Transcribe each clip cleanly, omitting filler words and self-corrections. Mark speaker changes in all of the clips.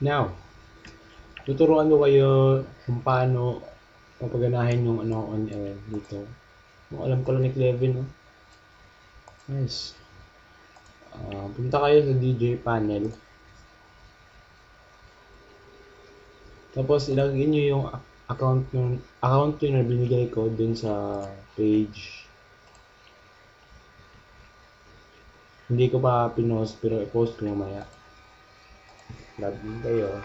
Speaker 1: Now, tuturuan ko kayo kung paano papaganahin yung ano on air dito. Alam ko lang ni Clevin, no? Nice. Punta kayo sa DJ panel. Tapos ilagay niyo yung account nyo na binigay ko dun sa page. Hindi ko pa pinost pero i-post ko mamaya. Login kayo.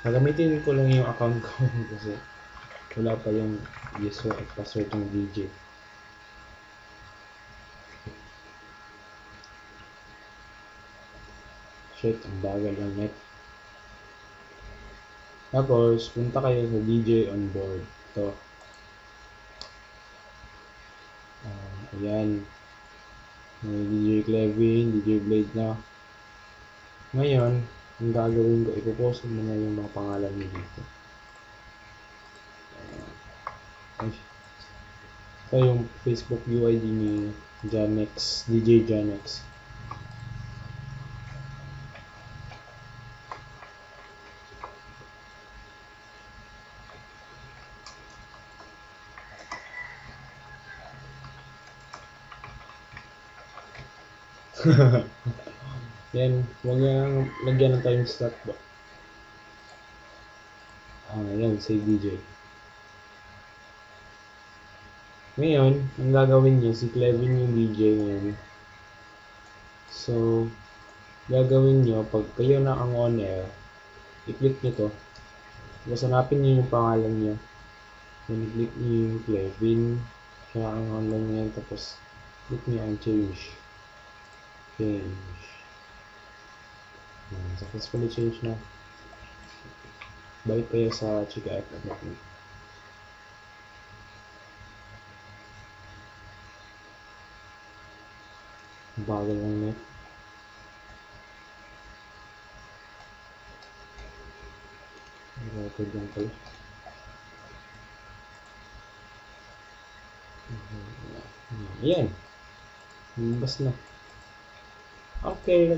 Speaker 1: Gagamitin ko lang yung account ko kasi wala pa yung user at password ng DJ. Shit, ang bagal ng net. Tapos, punta kayo sa DJ on board. Ito. Ayan. May DJ Clevin, DJ Blade na. Ngayon, ang gagawin ko, ipopost mo na yung mga pangalan niyo dito. Ito yung Facebook UID ni Janex, DJ Janex. Yan, huwag nang lagyan ng timestamp ba? Yan, save DJ. Ngayon, ang gagawin niyo, si Clevin yung DJ ngayon. So, gagawin niyo, pag kayo na ang on air, i-click niyo to. Tapos hanapin niyo yung pangalan niya. Then, i-click niyo yung Clevin. Siya ang online niya. Tapos, click niyo ang change. Change. Successfully change na. Balik kayo sa Chika F. Bagal lang net. Record lang pala. Ayan. Lumabas na. Okay,